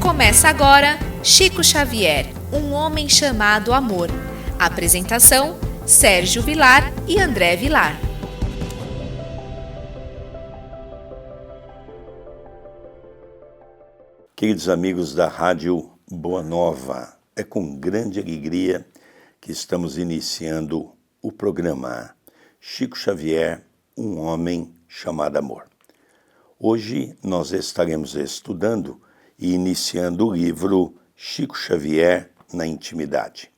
Começa agora Chico Xavier, um homem chamado amor. Apresentação: Sérgio Vilar e André Vilar. Queridos amigos da Rádio Boa Nova, é com grande alegria que estamos iniciando o programa Chico Xavier, um homem chamado amor. Hoje nós estaremos estudando e iniciando o livro Chico Xavier na Intimidade.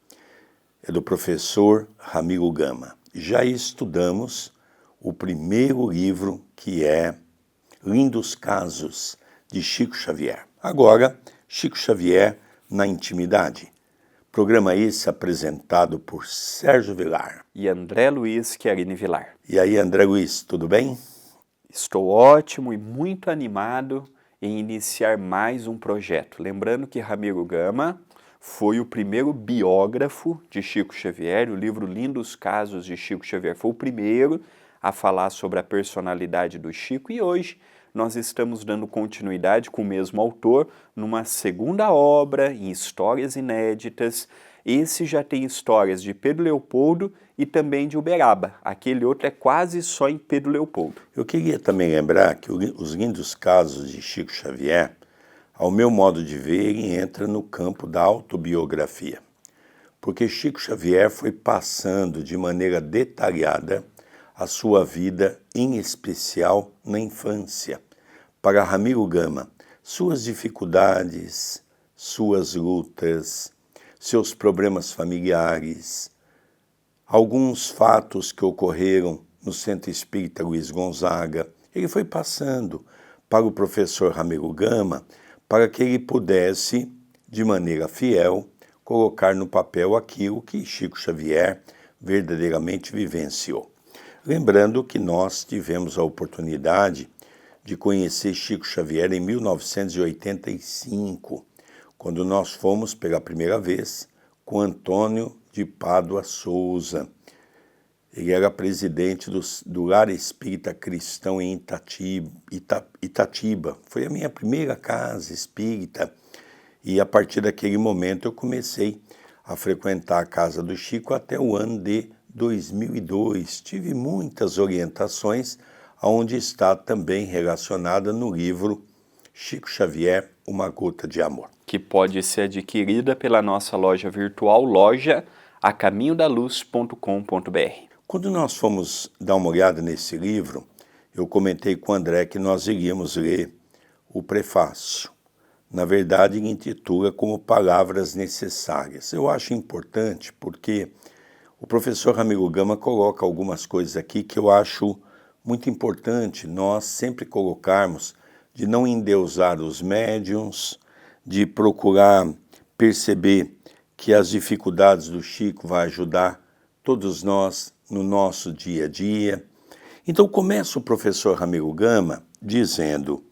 É do professor Ramiro Gama. Já estudamos o primeiro livro, que é Lindos Casos, de Chico Xavier. Agora, Chico Xavier na Intimidade. Programa esse apresentado por Sérgio Vilar e André Luiz Chiarini Vilar. E aí, André Luiz, tudo bem? Estou ótimo e muito animado em iniciar mais um projeto. Lembrando que Ramiro Gama foi o primeiro biógrafo de Chico Xavier, o livro Lindos Casos de Chico Xavier foi o primeiro a falar sobre a personalidade do Chico, e hoje nós estamos dando continuidade com o mesmo autor numa segunda obra em histórias inéditas. Esse já tem histórias de Pedro Leopoldo e também de Uberaba. Aquele outro é quase só em Pedro Leopoldo. Eu queria também lembrar que os Lindos Casos de Chico Xavier, ao meu modo de ver, ele entra no campo da autobiografia. Porque Chico Xavier foi passando de maneira detalhada a sua vida, em especial na infância. Para Ramiro Gama, suas dificuldades, suas lutas, seus problemas familiares, alguns fatos que ocorreram no Centro Espírita Luiz Gonzaga, ele foi passando para o professor Ramiro Gama para que ele pudesse, de maneira fiel, colocar no papel aquilo que Chico Xavier verdadeiramente vivenciou. Lembrando que nós tivemos a oportunidade de conhecer Chico Xavier em 1985, quando nós fomos pela primeira vez com Antônio de Pádua Souza. Ele era presidente do Lar Espírita Cristão em Itatiba. Foi a minha primeira casa espírita e a partir daquele momento eu comecei a frequentar a casa do Chico até o ano de 2002. Tive muitas orientações, onde está também relacionada no livro Chico Xavier, Uma Gota de Amor. Que pode ser adquirida pela nossa loja virtual, loja acaminhodaluz.com.br. Quando nós fomos dar uma olhada nesse livro, eu comentei com o André que nós iríamos ler o prefácio. Na verdade, ele intitula como Palavras Necessárias. Eu acho importante porque o professor Ramiro Gama coloca algumas coisas aqui que eu acho muito importante nós sempre colocarmos, de não endeusar os médiuns, de procurar perceber que as dificuldades do Chico vão ajudar todos nós no nosso dia a dia. Então começa o professor Ramiro Gama dizendo: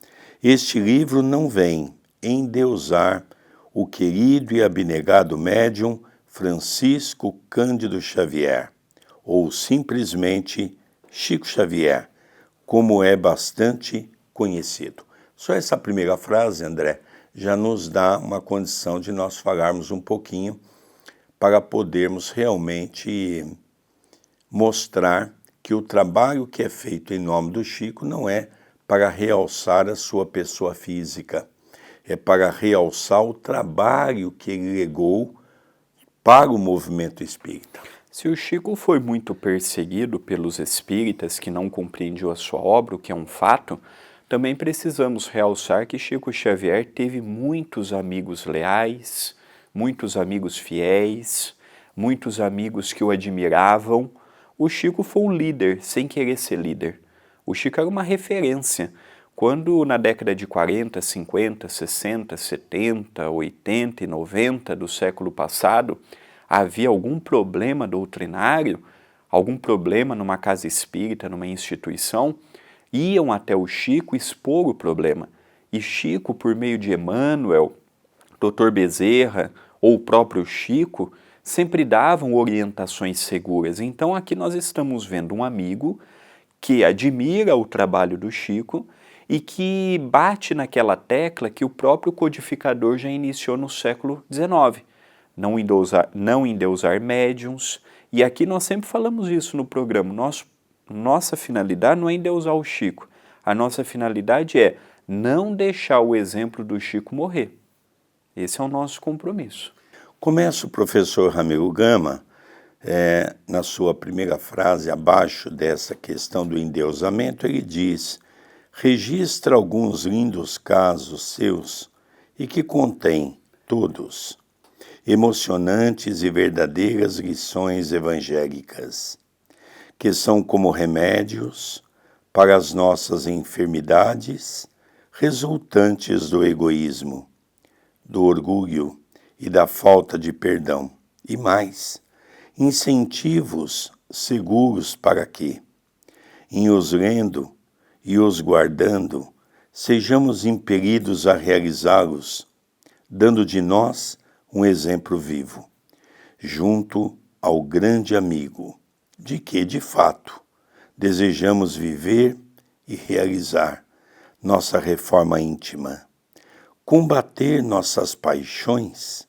este livro não vem endeusar o querido e abnegado médium Francisco Cândido Xavier, ou simplesmente Chico Xavier, como é bastante conhecido. Só essa primeira frase, André, já nos dá uma condição de nós falarmos um pouquinho para podermos realmente mostrar que o trabalho que é feito em nome do Chico não é para realçar a sua pessoa física, é para realçar o trabalho que ele legou para o movimento espírita. Se o Chico foi muito perseguido pelos espíritas que não compreendiam a sua obra, o que é um fato, também precisamos realçar que Chico Xavier teve muitos amigos leais, muitos amigos fiéis, muitos amigos que o admiravam. O Chico foi um líder, sem querer ser líder. O Chico era uma referência. Quando na década de 40, 50, 60, 70, 80 e 90 do século passado, havia algum problema doutrinário, algum problema numa casa espírita, numa instituição, iam até o Chico expor o problema. E Chico, por meio de Emmanuel, Dr. Bezerra ou o próprio Chico, sempre davam orientações seguras. Então aqui nós estamos vendo um amigo que admira o trabalho do Chico e que bate naquela tecla que o próprio codificador já iniciou no século XIX. Não endeusar médiuns, e aqui nós sempre falamos isso no programa. Nossa finalidade não é endeusar o Chico, a nossa finalidade é não deixar o exemplo do Chico morrer. Esse é o nosso compromisso. Começa o professor Ramiro Gama, na sua primeira frase, abaixo dessa questão do endeusamento, ele diz: registra alguns lindos casos seus e que contém, todos, emocionantes e verdadeiras lições evangélicas, que são como remédios para as nossas enfermidades resultantes do egoísmo, do orgulho e da falta de perdão, e mais, incentivos seguros para que, em os lendo e os guardando, sejamos impelidos a realizá-los, dando de nós um exemplo vivo, junto ao grande amigo, de que, de fato, desejamos viver e realizar nossa reforma íntima, combater nossas paixões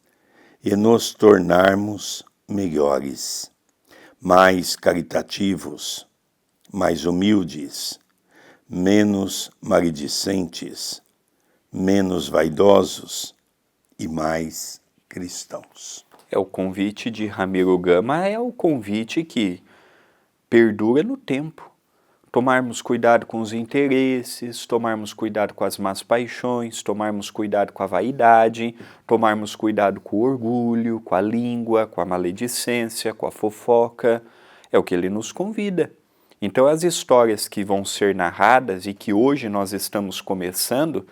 e nos tornarmos melhores, mais caritativos, mais humildes, menos maledicentes, menos vaidosos e mais cristãos. O convite de Ramiro Gama é o convite que perdura no tempo. Tomarmos cuidado com os interesses, tomarmos cuidado com as más paixões, tomarmos cuidado com a vaidade, tomarmos cuidado com o orgulho, com a língua, com a maledicência, com a fofoca. É o que ele nos convida. Então as histórias que vão ser narradas e que hoje nós estamos começando,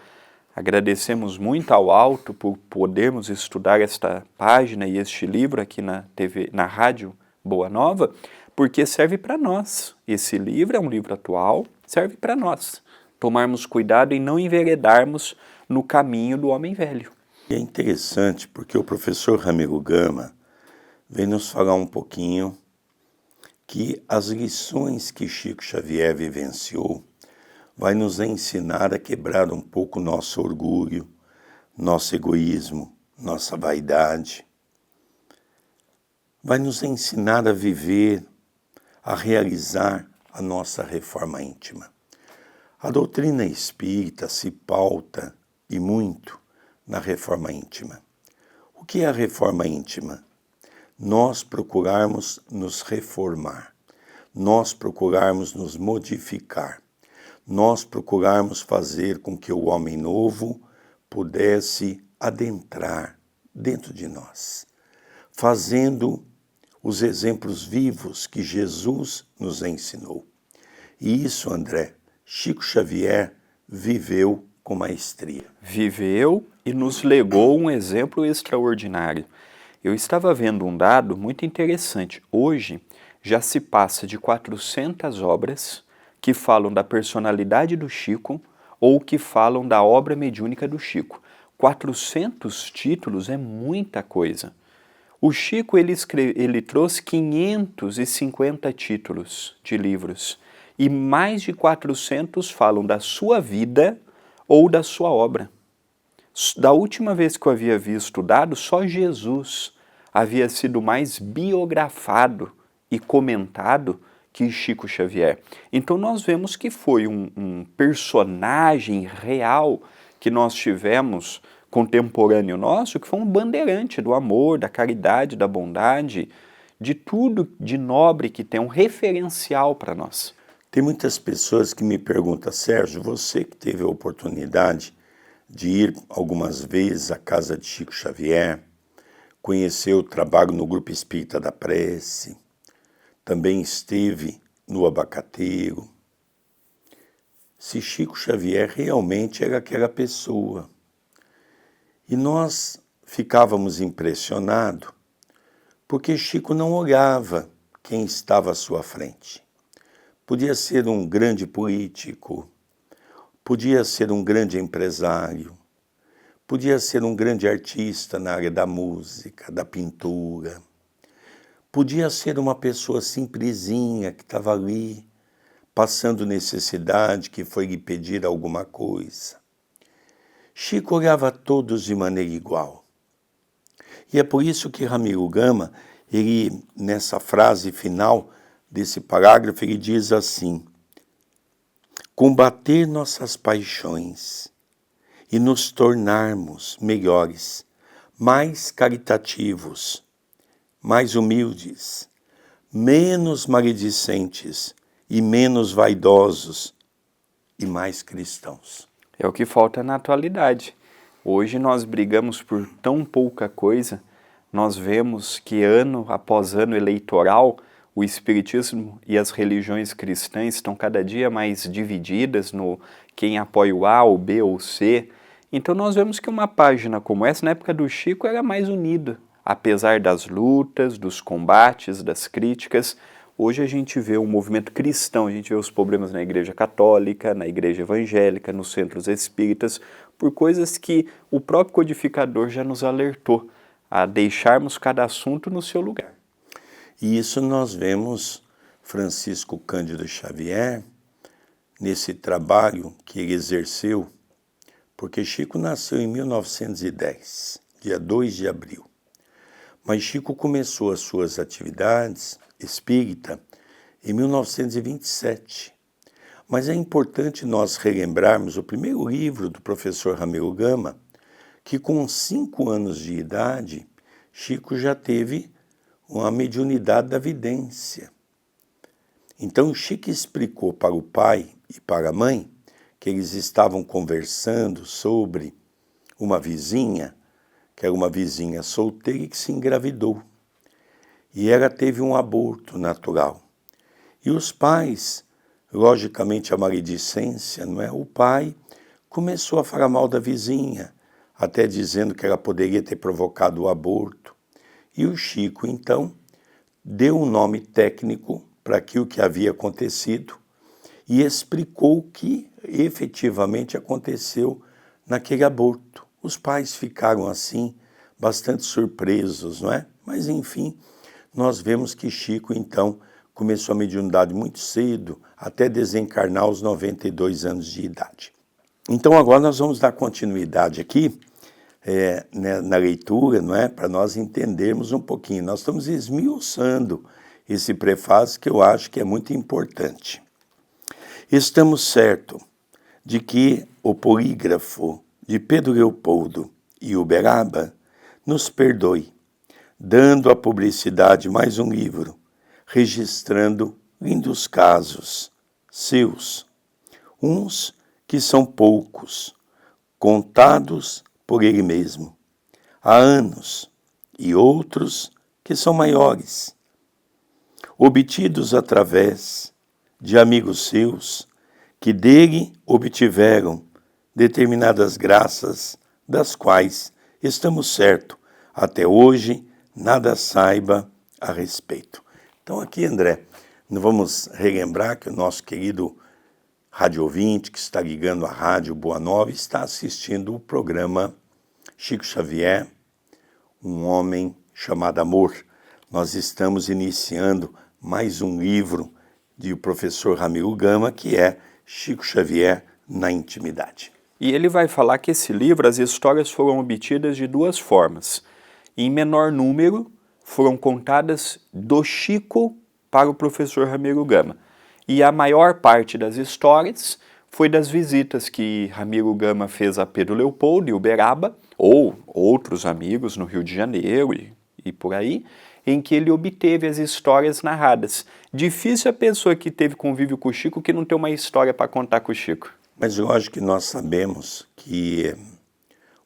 agradecemos muito ao Alto por podermos estudar esta página e este livro aqui na TV, na Rádio Boa Nova, porque serve para nós. Esse livro é um livro atual, serve para nós tomarmos cuidado e não enveredarmos no caminho do homem velho. É interessante porque o professor Ramiro Gama vem nos falar um pouquinho que as lições que Chico Xavier vivenciou vai nos ensinar a quebrar um pouco nosso orgulho, nosso egoísmo, nossa vaidade. Vai nos ensinar a viver, a realizar a nossa reforma íntima. A doutrina espírita se pauta, e muito, na reforma íntima. O que é a reforma íntima? Nós procurarmos nos reformar, nós procurarmos nos modificar, nós procurarmos fazer com que o homem novo pudesse adentrar dentro de nós, fazendo os exemplos vivos que Jesus nos ensinou. E isso, André, Chico Xavier viveu com maestria. Viveu e nos legou um exemplo extraordinário. Eu estava vendo um dado muito interessante. Hoje já se passa de 400 obras que falam da personalidade do Chico ou que falam da obra mediúnica do Chico. 400 títulos é muita coisa. O Chico ele trouxe 550 títulos de livros e mais de 400 falam da sua vida ou da sua obra. Da última vez que eu havia visto o dado, só Jesus havia sido mais biografado e comentado que Chico Xavier. Então nós vemos que foi um personagem real que nós tivemos, contemporâneo nosso, que foi um bandeirante do amor, da caridade, da bondade, de tudo de nobre que tem, um referencial para nós. Tem muitas pessoas que me perguntam: Sérgio, você que teve a oportunidade de ir algumas vezes à casa de Chico Xavier, conhecer o trabalho no Grupo Espírita da Prece, também esteve no Abacateiro, se Chico Xavier realmente era aquela pessoa. E nós ficávamos impressionados porque Chico não olhava quem estava à sua frente. Podia ser um grande político, podia ser um grande empresário, podia ser um grande artista na área da música, da pintura, podia ser uma pessoa simplesinha que estava ali, passando necessidade, que foi lhe pedir alguma coisa. Chico olhava a todos de maneira igual. E é por isso que Ramiro Gama, ele, nessa frase final desse parágrafo, ele diz assim: combater nossas paixões e nos tornarmos melhores, mais caritativos, mais humildes, menos maledicentes e menos vaidosos e mais cristãos. É o que falta na atualidade. Hoje nós brigamos por tão pouca coisa, nós vemos que ano após ano eleitoral, o espiritismo e as religiões cristãs estão cada dia mais divididas no quem apoia o A, o B ou o C. Então nós vemos que uma página como essa, na época do Chico, era mais unida. Apesar das lutas, dos combates, das críticas, hoje a gente vê um movimento cristão, a gente vê os problemas na Igreja Católica, na Igreja Evangélica, nos centros espíritas, por coisas que o próprio codificador já nos alertou, a deixarmos cada assunto no seu lugar. E isso nós vemos Francisco Cândido Xavier, nesse trabalho que ele exerceu, porque Chico nasceu em 1910, dia 2 de abril. Mas Chico começou as suas atividades espírita em 1927. Mas é importante nós relembrarmos o primeiro livro do professor Ramiro Gama, que com 5 anos de idade, Chico já teve uma mediunidade da vidência. Então Chico explicou para o pai e para a mãe que eles estavam conversando sobre uma vizinha, que era uma vizinha solteira e que se engravidou. E ela teve um aborto natural. E os pais, logicamente a maledicência, não é? O pai começou a falar mal da vizinha, até dizendo que ela poderia ter provocado o aborto. E o Chico, então, deu um nome técnico para aquilo que havia acontecido e explicou o que efetivamente aconteceu naquele aborto. Os pais ficaram, assim, bastante surpresos, não é? Mas, enfim, nós vemos que Chico, então, começou a mediunidade muito cedo, até desencarnar aos 92 anos de idade. Então, agora nós vamos dar continuidade aqui, na leitura, não é? Para nós entendermos um pouquinho. Nós estamos esmiuçando esse prefácio que eu acho que é muito importante. Estamos certos de que o polígrafo de Pedro Leopoldo e Uberaba nos perdoe, dando à publicidade mais um livro, registrando lindos casos seus, uns que são poucos, contados por ele mesmo, há anos, e outros que são maiores, obtidos através de amigos seus, que dele obtiveram determinadas graças, das quais, estamos certos, até hoje nada saiba a respeito. Então aqui, André, nós vamos relembrar que o nosso querido rádio ouvinte, que está ligando a Rádio Boa Nova, está assistindo o programa Chico Xavier, um homem chamado Amor. Nós estamos iniciando mais um livro do professor Ramiro Gama, que é Chico Xavier na Intimidade. E ele vai falar que esse livro, as histórias foram obtidas de duas formas. Em menor número, foram contadas do Chico para o professor Ramiro Gama. E a maior parte das histórias foi das visitas que Ramiro Gama fez a Pedro Leopoldo e Uberaba, ou outros amigos no Rio de Janeiro e por aí, em que ele obteve as histórias narradas. Difícil a pessoa que teve convívio com o Chico que não tem uma história para contar com o Chico. Mas lógico que nós sabemos que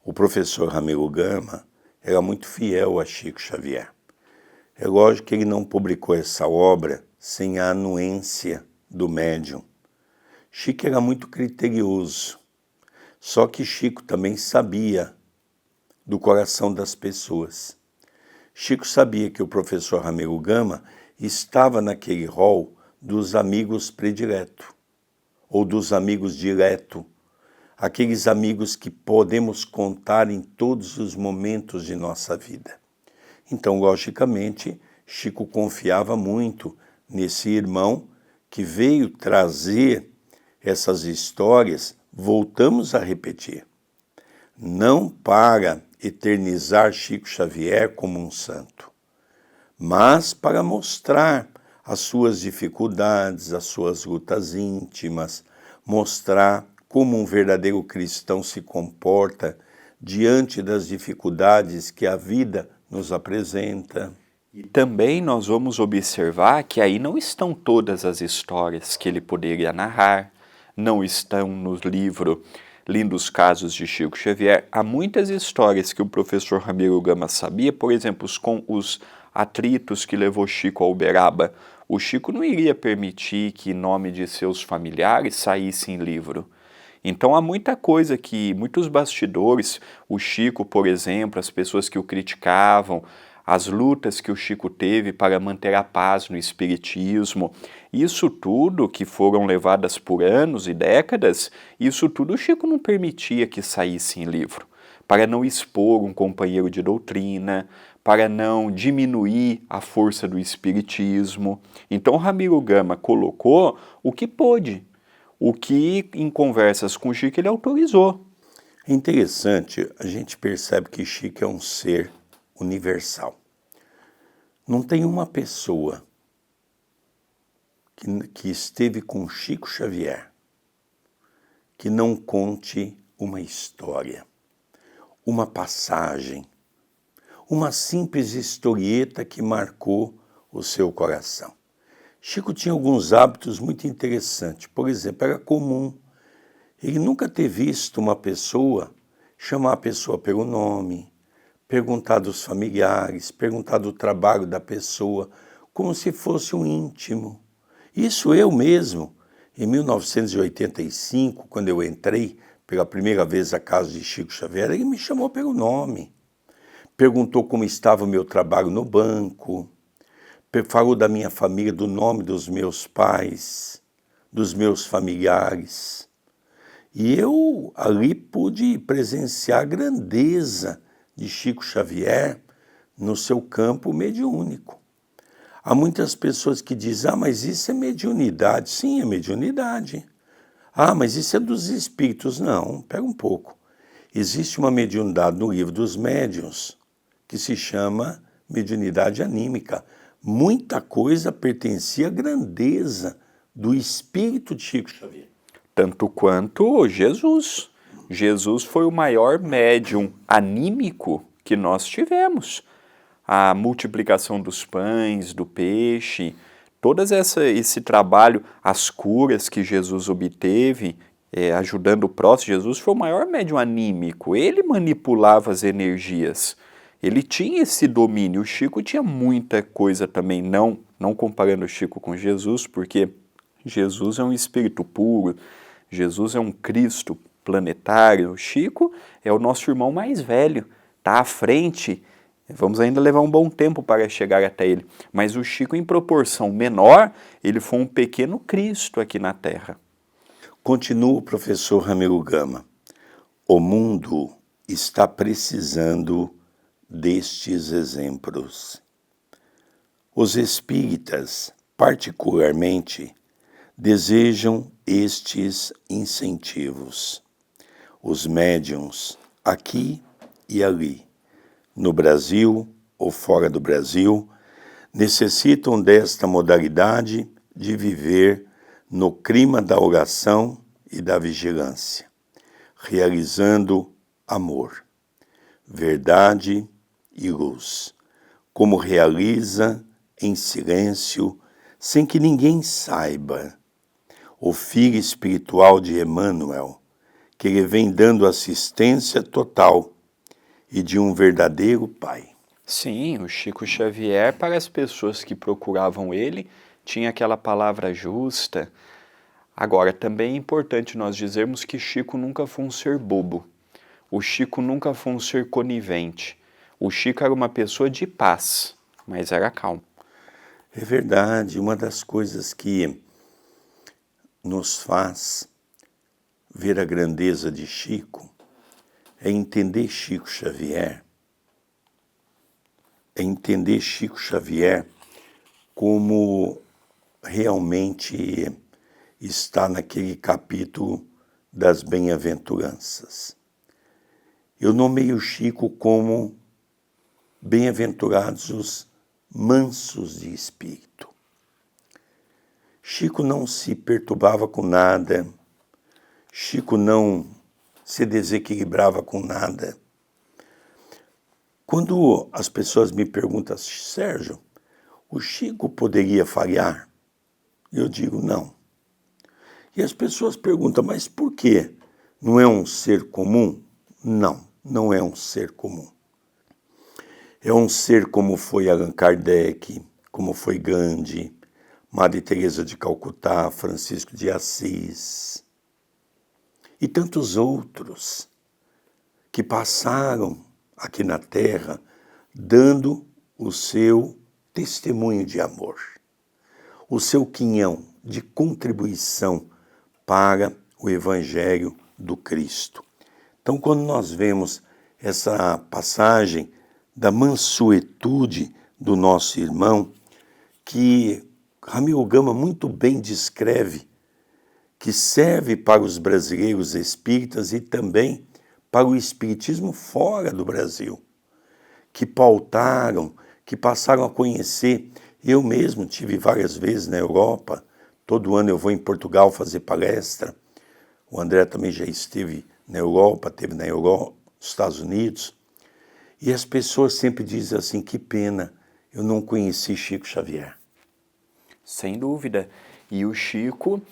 o professor Ramiro Gama era muito fiel a Chico Xavier. É lógico que ele não publicou essa obra sem a anuência do médium. Chico era muito criterioso, só que Chico também sabia do coração das pessoas. Chico sabia que o professor Ramiro Gama estava naquele rol dos amigos prediletos, ou dos amigos direto, aqueles amigos que podemos contar em todos os momentos de nossa vida. Então, logicamente, Chico confiava muito nesse irmão que veio trazer essas histórias, voltamos a repetir. Não para eternizar Chico Xavier como um santo, mas para mostrar as suas dificuldades, as suas lutas íntimas, mostrar como um verdadeiro cristão se comporta diante das dificuldades que a vida nos apresenta. E também nós vamos observar que aí não estão todas as histórias que ele poderia narrar, não estão no livro Lindos Casos de Chico Xavier. Há muitas histórias que o professor Ramiro Gama sabia, por exemplo, com os atritos que levou Chico a Uberaba. O Chico não iria permitir que nome de seus familiares saísse em livro. Então há muita coisa que, muitos bastidores, o Chico, por exemplo, as pessoas que o criticavam, as lutas que o Chico teve para manter a paz no espiritismo, isso tudo que foram levadas por anos e décadas, isso tudo o Chico não permitia que saísse em livro, para não expor um companheiro de doutrina, para não diminuir a força do espiritismo. Então Ramiro Gama colocou o que pôde, o que em conversas com Chico ele autorizou. É interessante, a gente percebe que Chico é um ser universal. Não tem uma pessoa que esteve com Chico Xavier que não conte uma história, uma passagem, uma simples historieta que marcou o seu coração. Chico tinha alguns hábitos muito interessantes. Por exemplo, era comum ele nunca ter visto uma pessoa chamar a pessoa pelo nome, perguntar dos familiares, perguntar do trabalho da pessoa, como se fosse um íntimo. Isso eu mesmo, em 1985, quando eu entrei pela primeira vez à casa de Chico Xavier, ele me chamou pelo nome, perguntou como estava o meu trabalho no banco, falou da minha família, do nome dos meus pais, dos meus familiares. E eu ali pude presenciar a grandeza de Chico Xavier no seu campo mediúnico. Há muitas pessoas que dizem, mas isso é mediunidade. Sim, é mediunidade. Mas isso é dos espíritos. Não, pega um pouco. Existe uma mediunidade no livro dos médiuns que se chama mediunidade anímica. Muita coisa pertencia à grandeza do espírito de Chico Xavier. Tanto quanto Jesus. Jesus foi o maior médium anímico que nós tivemos. A multiplicação dos pães, do peixe, todo esse trabalho, as curas que Jesus obteve, ajudando o próximo, Jesus foi o maior médium anímico. Ele manipulava as energias. Ele tinha esse domínio. O Chico tinha muita coisa também, não comparando o Chico com Jesus, porque Jesus é um espírito puro, Jesus é um Cristo planetário. O Chico é o nosso irmão mais velho, está à frente. Vamos ainda levar um bom tempo para chegar até ele. Mas o Chico, em proporção menor, ele foi um pequeno Cristo aqui na Terra. Continua o professor Ramiro Gama. O mundo está precisando destes exemplos. Os espíritas, particularmente, desejam estes incentivos. Os médiuns, aqui e ali, no Brasil ou fora do Brasil, necessitam desta modalidade de viver no clima da oração e da vigilância, realizando amor, verdade e luz, como realiza em silêncio, sem que ninguém saiba, o filho espiritual de Emmanuel, que lhe vem dando assistência total e de um verdadeiro pai. Sim, o Chico Xavier, para as pessoas que procuravam ele, tinha aquela palavra justa. Agora, também é importante nós dizermos que Chico nunca foi um ser bobo. O Chico nunca foi um ser conivente. O Chico era uma pessoa de paz, mas era calmo. É verdade, uma das coisas que nos faz ver a grandeza de Chico é entender Chico Xavier, como realmente está naquele capítulo das bem-aventuranças. Eu nomeio Chico como bem-aventurados os mansos de espírito. Chico não se perturbava com nada, Chico não se desequilibrava com nada. Quando as pessoas me perguntam, Sérgio, o Chico poderia falhar? Eu digo, não. E as pessoas perguntam, mas por quê? Não é um ser comum? Não, não é um ser comum. É um ser como foi Allan Kardec, como foi Gandhi, Madre Teresa de Calcutá, Francisco de Assis e tantos outros que passaram aqui na Terra dando o seu testemunho de amor, o seu quinhão de contribuição para o Evangelho do Cristo. Então, quando nós vemos essa passagem da mansuetude do nosso irmão, que Ramiro Gama muito bem descreve, que serve para os brasileiros espíritas e também para o espiritismo fora do Brasil, que pautaram, que passaram a conhecer. Eu mesmo tive várias vezes na Europa, todo ano eu vou em Portugal fazer palestra, o André também já esteve na Europa, esteve na Europa, nos Estados Unidos, e as pessoas sempre dizem assim, que pena, eu não conheci Chico Xavier. Sem dúvida. E o Chico,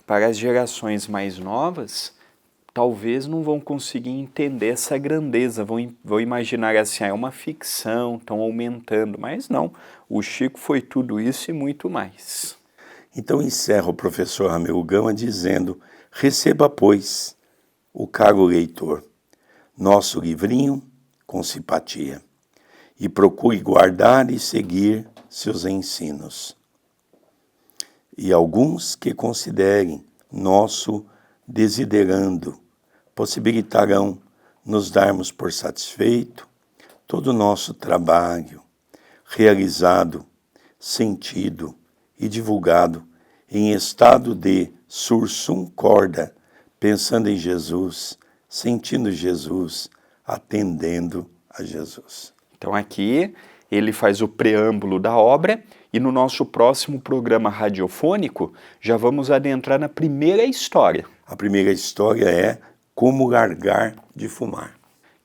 para as gerações mais novas, talvez não vão conseguir entender essa grandeza, vão imaginar assim, é uma ficção, estão aumentando, mas não, o Chico foi tudo isso e muito mais. Então encerra o professor Ramiro Gama dizendo, receba, pois, o caro leitor, nosso livrinho com simpatia, e procure guardar e seguir seus ensinos. E alguns que considerem nosso desiderando possibilitarão nos darmos por satisfeito todo o nosso trabalho realizado, sentido e divulgado em estado de sursum corda, pensando em Jesus, sentindo Jesus, atendendo a Jesus. Então aqui ele faz o preâmbulo da obra e no nosso próximo programa radiofônico já vamos adentrar na primeira história. A primeira história é Como Largar de Fumar.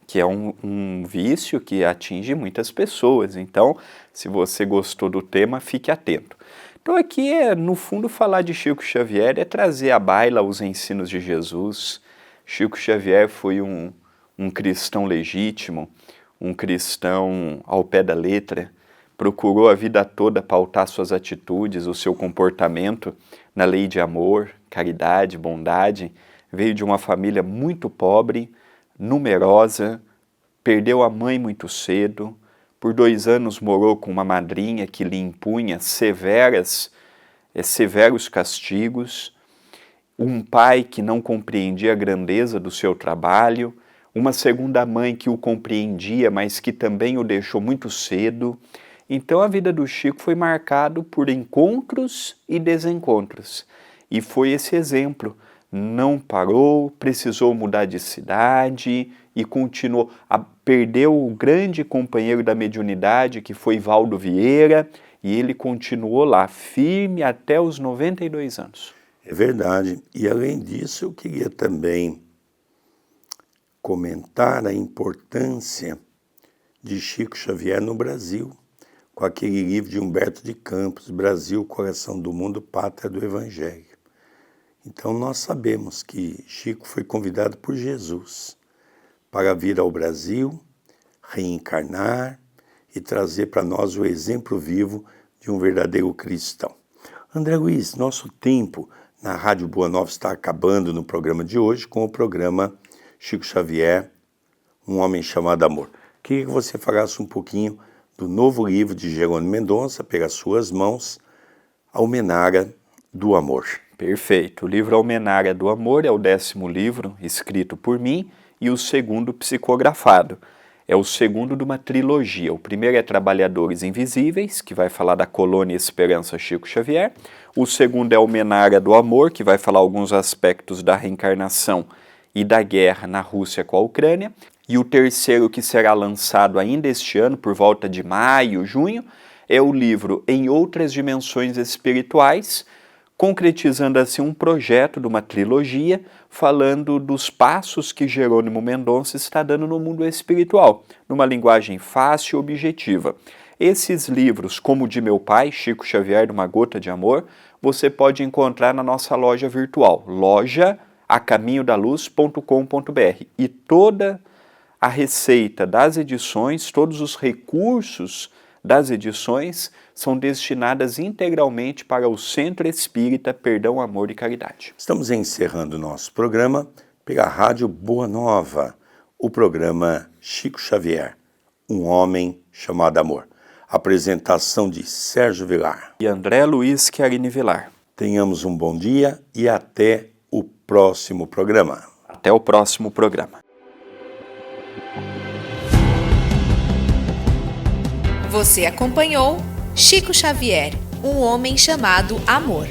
Que é um vício que atinge muitas pessoas. Então, se você gostou do tema, fique atento. Então aqui no fundo, falar de Chico Xavier é trazer à baila os ensinos de Jesus. Chico Xavier foi um cristão legítimo, um cristão ao pé da letra, procurou a vida toda pautar suas atitudes, o seu comportamento na lei de amor, caridade, bondade. Veio de uma família muito pobre, numerosa, perdeu a mãe muito cedo, por 2 anos morou com uma madrinha que lhe impunha severos castigos, um pai que não compreendia a grandeza do seu trabalho, uma segunda mãe que o compreendia, mas que também o deixou muito cedo. Então a vida do Chico foi marcado por encontros e desencontros. E foi esse exemplo. Não parou, precisou mudar de cidade e continuou. Perdeu o grande companheiro da mediunidade, que foi Valdo Vieira, e ele continuou lá, firme até os 92 anos. É verdade. E além disso, eu queria também comentar a importância de Chico Xavier no Brasil, com aquele livro de Humberto de Campos, Brasil, Coração do Mundo, Pátria do Evangelho. Então nós sabemos que Chico foi convidado por Jesus para vir ao Brasil, reencarnar e trazer para nós o exemplo vivo de um verdadeiro cristão. André Luiz, nosso tempo na Rádio Boa Nova está acabando no programa de hoje com o programa Chico Xavier, Um Homem Chamado Amor. Queria que você falasse um pouquinho do novo livro de Jerônimo Mendonça, pelas suas mãos, A Almenara do Amor. Perfeito. O livro Almenara do Amor é o 10º livro escrito por mim e o 2º psicografado. É o segundo de uma trilogia. O primeiro é Trabalhadores Invisíveis, que vai falar da Colônia Esperança Chico Xavier. O segundo é Almenária do Amor, que vai falar alguns aspectos da reencarnação e da guerra na Rússia com a Ucrânia. E o terceiro, que será lançado ainda este ano, por volta de maio, junho, é o livro Em Outras Dimensões Espirituais, concretizando assim um projeto de uma trilogia, falando dos passos que Jerônimo Mendonça está dando no mundo espiritual, numa linguagem fácil e objetiva. Esses livros, como o de meu pai, Chico Xavier, de Uma Gota de Amor, você pode encontrar na nossa loja virtual, loja.acaminhodaluz.com.br. E toda a receita das edições, todos os recursos das edições são destinadas integralmente para o Centro Espírita Perdão, Amor e Caridade. Estamos encerrando o nosso programa pela Rádio Boa Nova, o programa Chico Xavier, um homem chamado amor. Apresentação de Sérgio Vilar e André Luiz Chiarini Vilar. Tenhamos um bom dia e até o próximo programa. Até o próximo programa. Você acompanhou Chico Xavier, um homem chamado amor.